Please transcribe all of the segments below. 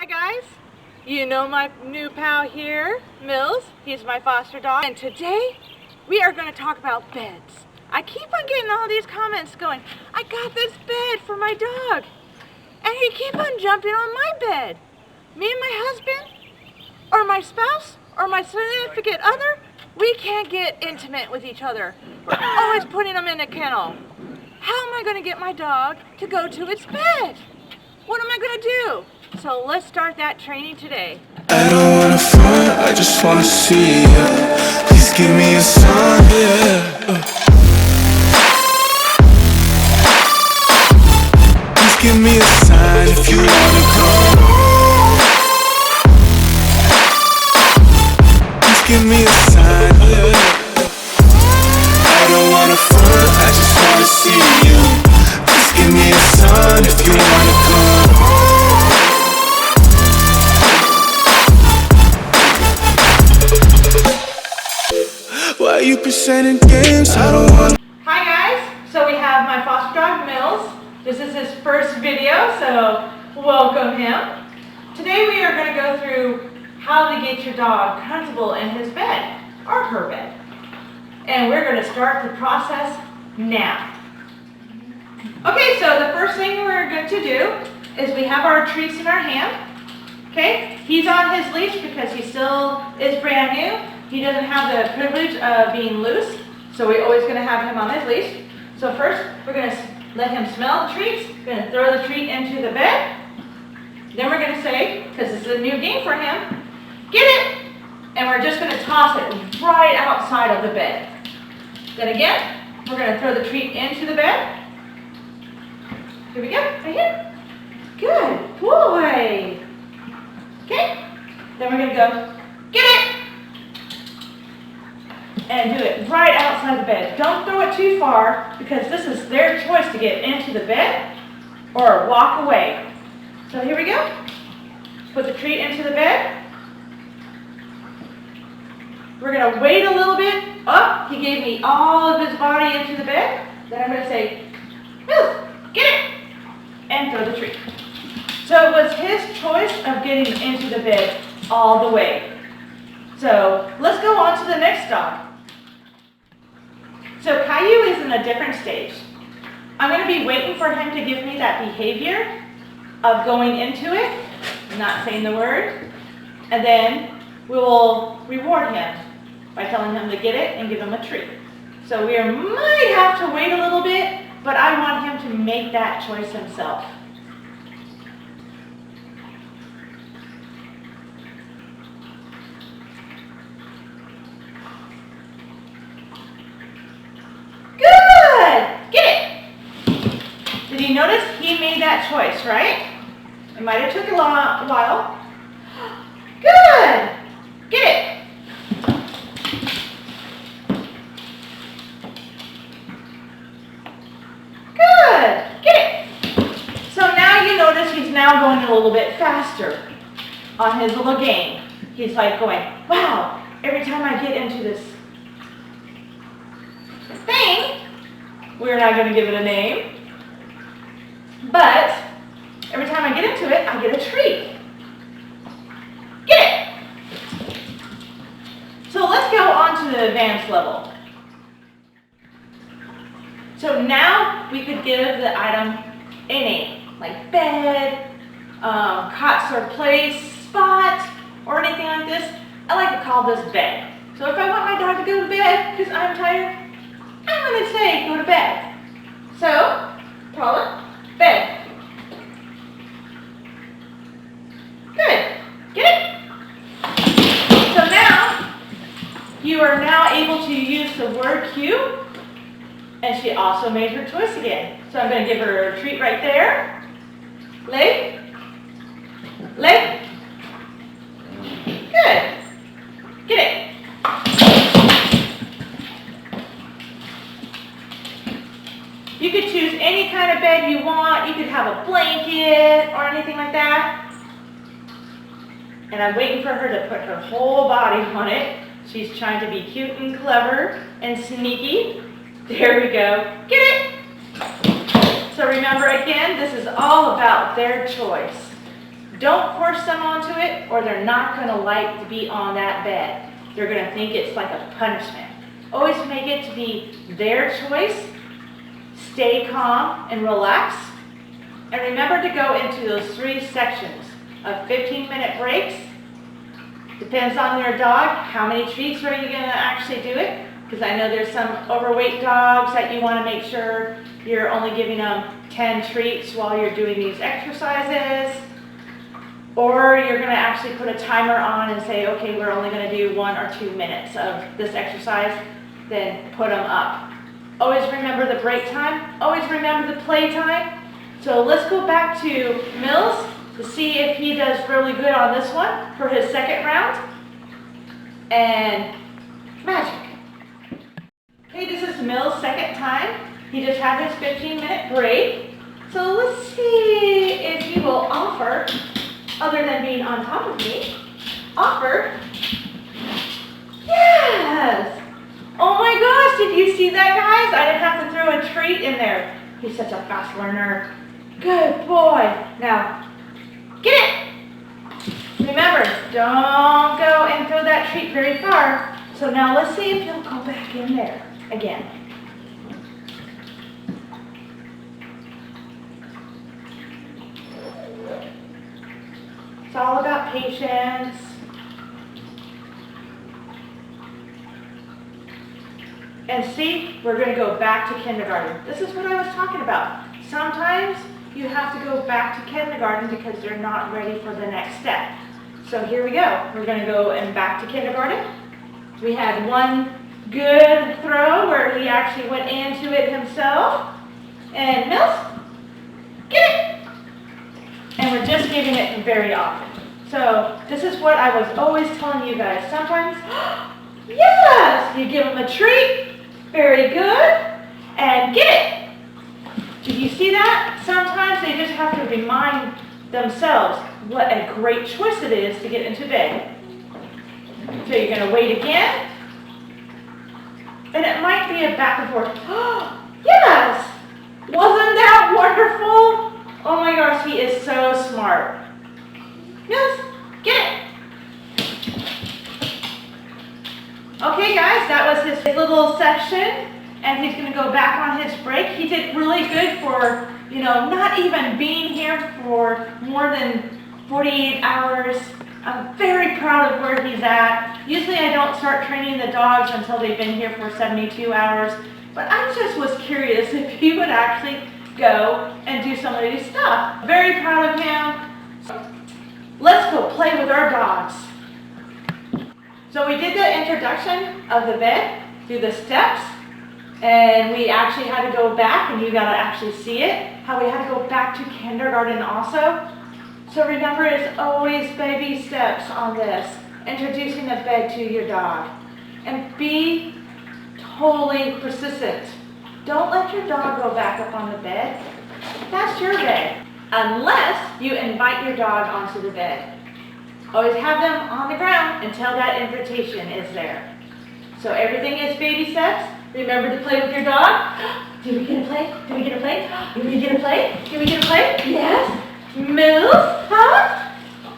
guys, you know my new pal here, Mills. He's my foster dog. And today, we are going to talk about beds. I keep on getting all these comments going, I got this bed for my dog. And he keep on jumping on my bed. Me and my husband, or my spouse, or my significant other, we can't get intimate with each other. We're always putting them in a kennel. How am I going to get my dog to go to its bed? What am I going to do? So let's start that training today. I don't wanna front, I just wanna see ya. Please give me a sign, yeah. Please give me a sign if you wanna come. Please give me a sign, yeah. I don't wanna front, I just wanna see you. Please give me a sign if you wanna come. Why you presenting games? I don't want. Hi guys, so we have my foster dog Mills. This is his first video, so welcome him. Today we are going to go through how to get your dog comfortable in his bed or her bed. And we're going to start the process now. Okay, so the first thing we're going to do is we have our treats in our hand. Okay, he's on his leash because he still is brand new. He doesn't have the privilege of being loose, so we're always going to have him on his leash. So first, we're going to let him smell the treats. We're going to throw the treat into the bed. Then we're going to say, because this is a new game for him, get it! And we're just going to toss it right outside of the bed. Then again, we're going to throw the treat into the bed. Here we go, right here. Good boy. Okay, then we're going to go, get it! And do it right outside the bed. Don't throw it too far because this is their choice to get into the bed or walk away. So here we go. Put the treat into the bed. We're going to wait a little bit. Oh, he gave me all of his body into the bed. Then I'm going to say, Mills, get it! And throw the treat. So it was his choice of getting into the bed all the way. So let's go on to the next dog. So Caillou is in a different stage. I'm going to be waiting for him to give me that behavior of going into it, not saying the word, and then we will reward him by telling him to get it and give him a treat. So we might have to wait a little bit, but I want him to make that choice himself. Did you notice he made that choice, right? It might have took a while. Good! Get it! Good! Get it! So now you notice he's now going a little bit faster on his little game. He's like going, wow, every time I get into this thing, we're not going to give it a name, but every time I get into it, I get a treat. Get it! So let's go on to the advanced level. So now we could give the item a name, like bed, cot or place, spot, or anything like this. I like to call this bed. So if I want my dog to go to bed because I'm tired, I'm going to say go to bed. So, call it bed. Good. Get it? So now, you are now able to use the word cue, and she also made her choice again. So I'm going to give her a treat right there. Leg. Leg. Good. Get it. You could choose any kind of bed you want. You could have a blanket or anything like that. And I'm waiting for her to put her whole body on it. She's trying to be cute and clever and sneaky. There we go. Get it? So remember again, this is all about their choice. Don't force them onto it, or they're not going to like to be on that bed. They're going to think it's like a punishment. Always make it to be their choice. Stay calm and relax. And remember to go into those 3 sections of 15-minute breaks. Depends on their dog. How many treats are you going to actually do it? Because I know there's some overweight dogs that you want to make sure you're only giving them 10 treats while you're doing these exercises. Or you're going to actually put a timer on and say, okay, we're only going to do 1 or 2 minutes of this exercise, then put them up. Always remember the break time. Always remember the play time. So let's go back to Mills to see if he does really good on this one for his second round. And magic. Okay, this is Mills' second time. He just had his 15-minute break. So let's see if he will offer, other than being on top of me, offer. Yes! Oh my gosh, did you see that, guys? I didn't have to throw a treat in there. He's such a fast learner. Good boy. Now, get it! Remember, don't go and throw that treat very far. So now let's see if he'll go back in there again. It's all about patience. And see, we're going to go back to kindergarten. This is what I was talking about. Sometimes you have to go back to kindergarten because they're not ready for the next step. So here we go. We're going to go and back to kindergarten. We had one good throw where he actually went into it himself. And Mills, get it! And we're just giving it very often. So this is what I was always telling you guys. Sometimes, yes, you give them a treat. Very good. And get it. Did you see that? Sometimes they just have to remind themselves what a great choice it is to get into bed. So you're going to wait again. And it might be a back and forth. Yes! Wasn't that wonderful? Oh my gosh, he is so smart. Yes, get it. Okay guys, that was his little section, and he's going to go back on his break. He did really good for, not even being here for more than 48 hours. I'm very proud of where he's at. Usually I don't start training the dogs until they've been here for 72 hours, but I just was curious if he would actually go and do some of these stuff. Very proud of him. Let's go play with our dogs. So we did the introduction of the bed through the steps, and we actually had to go back, and you got to actually see it, how we had to go back to kindergarten also. So remember, it's always baby steps on this, introducing the bed to your dog. And be totally persistent. Don't let your dog go back up on the bed. That's your bed, unless you invite your dog onto the bed. Always have them on the ground until that invitation is there. So everything is baby steps. Remember to play with your dog. Did we get a play? Did we get a play? Did we get a play? Did we get a play? Yes. Mills, huh?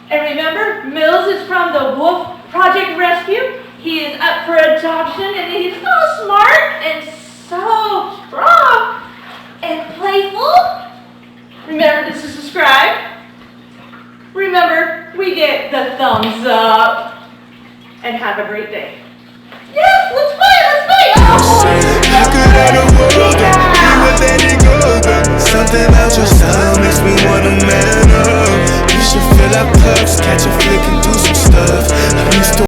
And remember, Mills is from the Wolf Project Rescue. He is up for adoption, and he's so smart and so strong and playful. Remember to subscribe. Remember, we get the thumbs up. And have a great day. Yes, let's play, let's play. Oh, how could I know what you would let it go, girl? Something about your style makes me wanna man up. You should fill up cups, catch a flick